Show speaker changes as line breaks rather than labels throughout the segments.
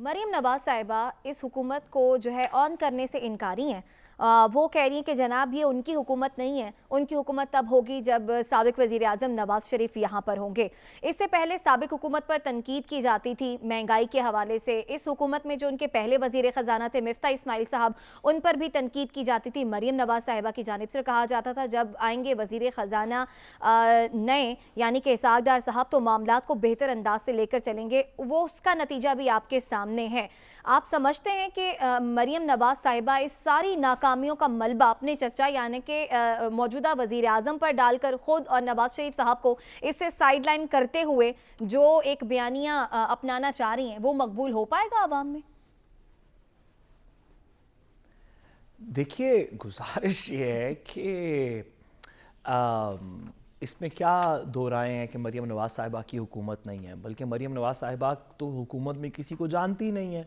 مریم نواز صاحبہ اس حکومت کو جو ہے آن کرنے سے انکاری ہیں۔ وہ کہہ رہی ہیں کہ جناب یہ ان کی حکومت نہیں ہے، ان کی حکومت تب ہوگی جب سابق وزیر اعظم نواز شریف یہاں پر ہوں گے۔ اس سے پہلے سابق حکومت پر تنقید کی جاتی تھی مہنگائی کے حوالے سے۔ اس حکومت میں جو ان کے پہلے وزیر خزانہ تھے مفتاح اسماعیل صاحب، ان پر بھی تنقید کی جاتی تھی۔ مریم نواز صاحبہ کی جانب سے کہا جاتا تھا جب آئیں گے وزیر خزانہ نئے یعنی کہ اسحاق ڈار صاحب تو معاملات کو بہتر انداز سے لے کر چلیں گے۔ وہ اس کا نتیجہ بھی آپ کے سامنے ہے۔ آپ سمجھتے ہیں کہ مریم نواز صاحبہ اس ساری ناکامیوں کا ملبہ اپنے چچا یعنی کہ موجودہ وزیر اعظم پر ڈال کر خود اور نواز شریف صاحب کو اس سے سائیڈ لائن کرتے ہوئے جو ایک بیانیہ اپنانا چاہ رہی ہیں وہ مقبول ہو پائے گا عوام میں؟
دیکھیے، گزارش یہ ہے کہ اس میں کیا دو رائے ہیں کہ مریم نواز صاحبہ کی حکومت نہیں ہے، بلکہ مریم نواز صاحبہ تو حکومت میں کسی کو جانتی نہیں ہے۔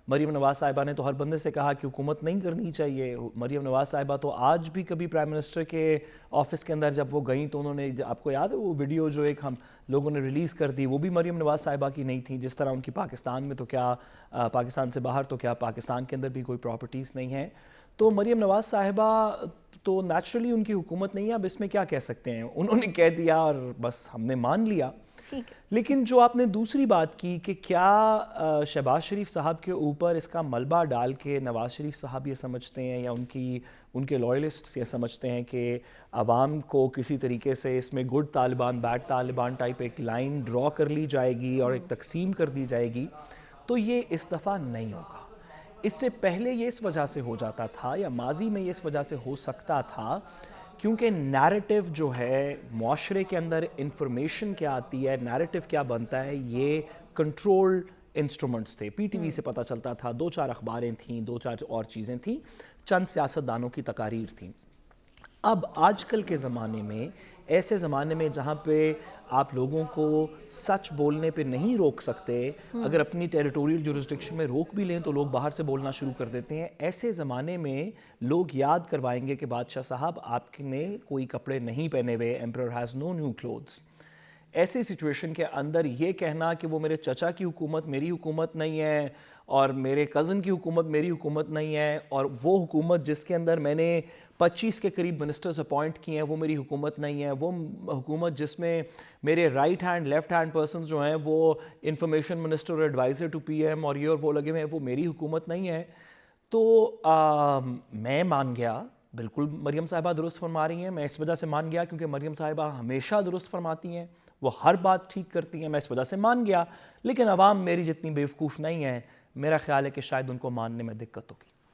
مریم نواز صاحبہ نے تو ہر بندے سے کہا کہ حکومت نہیں کرنی چاہیے۔ مریم نواز صاحبہ تو آج بھی کبھی پرائم منسٹر کے آفس کے اندر جب وہ گئیں تو انہوں نے، آپ کو یاد ہے وہ ویڈیو جو ایک ہم لوگوں نے ریلیز کر دی، وہ بھی مریم نواز صاحبہ کی نہیں تھی۔ جس طرح ان کی پاکستان میں تو کیا، پاکستان سے باہر تو کیا، پاکستان کے اندر بھی کوئی پراپرٹیز نہیں ہیں۔ تو مریم نواز صاحبہ تو نیچرلی ان کی حکومت نہیں ہے۔ اب اس میں کیا کہہ سکتے ہیں، انہوں نے کہہ دیا اور بس ہم نے مان لیا۔ لیکن جو آپ نے دوسری بات کی کہ کیا شہباز شریف صاحب کے اوپر اس کا ملبہ ڈال کے نواز شریف صاحب یہ سمجھتے ہیں یا ان کے لائلسٹس یہ سمجھتے ہیں کہ عوام کو کسی طریقے سے اس میں good Taliban bad Taliban type ایک لائن ڈرا کر لی جائے گی اور ایک تقسیم کر دی جائے گی، تو یہ اس دفعہ نہیں ہوگا۔ اس سے پہلے یہ اس وجہ سے ہو جاتا تھا یا ماضی میں یہ اس وجہ سے ہو سکتا تھا کیونکہ نیریٹو جو ہے معاشرے کے اندر، انفارمیشن کیا آتی ہے، نیریٹو کیا بنتا ہے، یہ کنٹرول انسٹرومنٹس تھے۔ پی ٹی وی سے پتہ چلتا تھا، 2-4 اخباریں تھیں، 2-4 اور چیزیں تھیں، چند سیاستدانوں کی تقاریر تھیں۔ اب آج کل کے زمانے میں، ایسے زمانے میں جہاں پہ آپ لوگوں کو سچ بولنے پہ نہیں روک سکتے، اگر اپنی ٹیریٹوریل جورسڈکشن میں روک بھی لیں تو لوگ باہر سے بولنا شروع کر دیتے ہیں۔ ایسے زمانے میں لوگ یاد کروائیں گے کہ بادشاہ صاحب آپ نے کوئی کپڑے نہیں پہنے ہوئے، emperor has no new clothes. ایسی سچویشن کے اندر یہ کہنا کہ وہ میرے چچا کی حکومت میری حکومت نہیں ہے اور میرے کزن کی حکومت میری حکومت نہیں ہے، اور وہ حکومت جس کے اندر میں نے 25 کے قریب منسٹرز اپوائنٹ کیے ہیں وہ میری حکومت نہیں ہے، وہ حکومت جس میں میرے right hand left hand persons جو ہیں وہ انفارمیشن منسٹر اور ایڈوائزر ٹو پی ایم اور یہ اور وہ لگے ہوئے ہیں، وہ میری حکومت نہیں ہے۔ تو میں مان گیا، بالکل مریم صاحبہ درست فرما رہی ہیں۔ میں اس وجہ سے مان گیا کیونکہ مریم صاحبہ ہمیشہ درست فرماتی ہیں، وہ ہر بات ٹھیک کرتی ہیں، میں اس وجہ سے مان گیا۔ لیکن عوام میری جتنی بیوقوف نہیں ہے، میرا خیال ہے کہ شاید ان کو ماننے میں دقت ہوگی۔